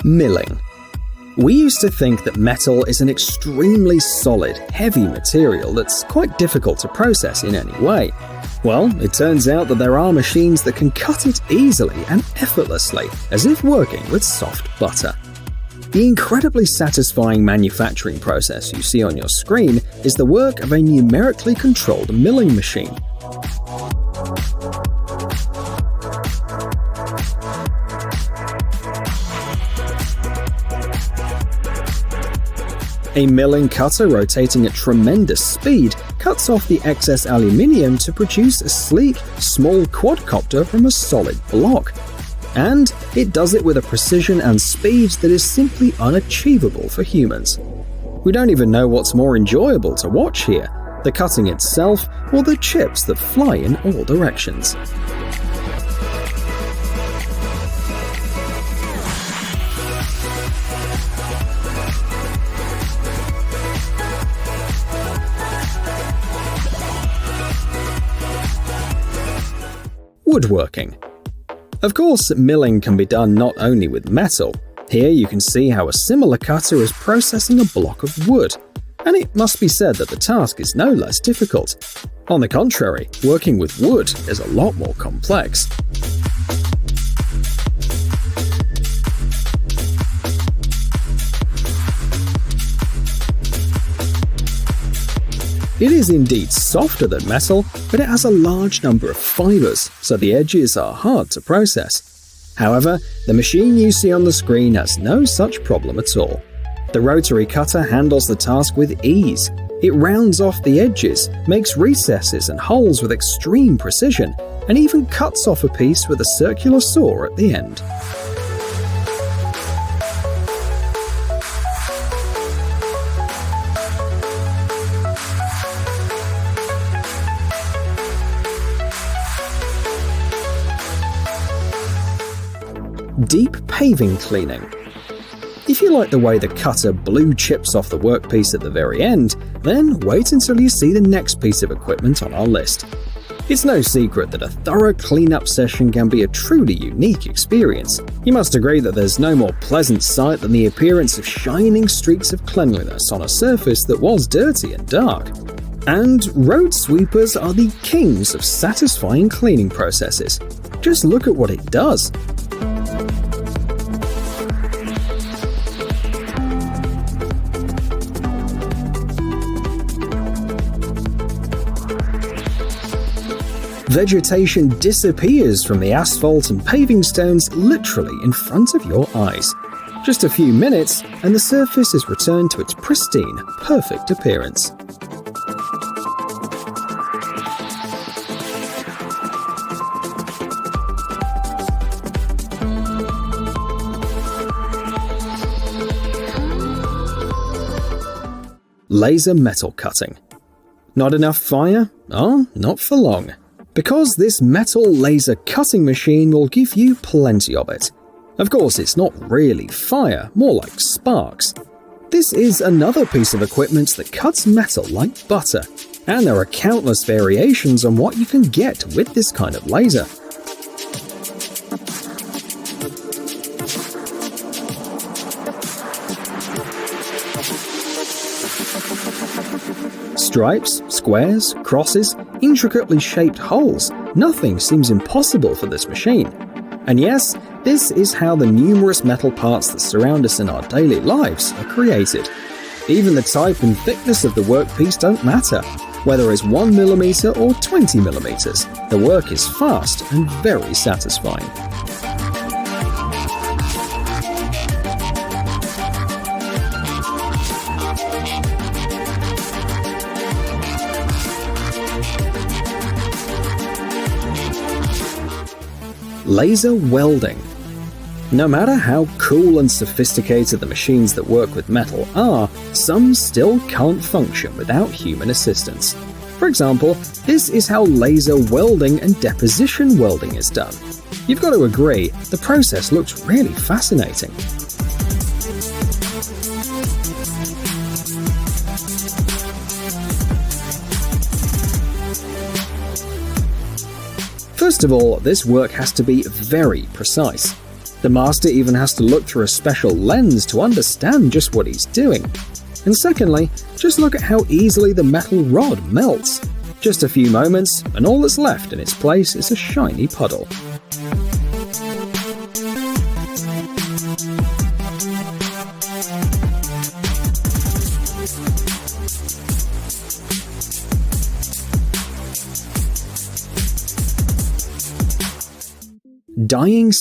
Milling. We used to think that metal is an extremely solid, heavy material that's quite difficult to process in any way. Well, it turns out that there are machines that can cut it easily and effortlessly, as if working with soft butter. The incredibly satisfying manufacturing process you see on your screen is the work of a numerically controlled milling machine. A milling cutter rotating at tremendous speed cuts off the excess aluminium to produce a sleek, small quadcopter from a solid block. And it does it with a precision and speed that is simply unachievable for humans. We don't even know what's more enjoyable to watch here, the cutting itself or the chips that fly in all directions. Woodworking. Of course, milling can be done not only with metal. Here you can see how a similar cutter is processing a block of wood. And it must be said that the task is no less difficult. On the contrary, working with wood is a lot more complex. It is indeed softer than metal, but it has a large number of fibers, so the edges are hard to process. However, the machine you see on the screen has no such problem at all. The rotary cutter handles the task with ease. It rounds off the edges, makes recesses and holes with extreme precision, and even cuts off a piece with a circular saw at the end. Deep paving cleaning. If you like the way the cutter blew chips off the workpiece at the very end, then wait until you see the next piece of equipment on our list. It's no secret that a thorough cleanup session can be a truly unique experience. You must agree that there's no more pleasant sight than the appearance of shining streaks of cleanliness on a surface that was dirty and dark. And road sweepers are the kings of satisfying cleaning processes. Just look at what it does. Vegetation disappears from the asphalt and paving stones literally in front of your eyes. Just a few minutes and the surface is returned to its pristine, perfect appearance. Laser metal cutting. Not enough fire? Oh, not for long. Because this metal laser cutting machine will give you plenty of it. Of course, it's not really fire, more like sparks. This is another piece of equipment that cuts metal like butter, and there are countless variations on what you can get with this kind of laser. Stripes, squares, crosses, intricately shaped holes. Nothing seems impossible for this machine. And yes, this is how the numerous metal parts that surround us in our daily lives are created. Even the type and thickness of the workpiece don't matter. Whether it's 1mm or 20mm, the work is fast and very satisfying. Laser welding. No matter how cool and sophisticated the machines that work with metal are, some still can't function without human assistance. For example, this is how laser welding and deposition welding is done. You've got to agree, the process looks really fascinating. First of all, this work has to be very precise. The master even has to look through a special lens to understand just what he's doing. And secondly, just look at how easily the metal rod melts. Just a few moments, and all that's left in its place is a shiny puddle. Dyeing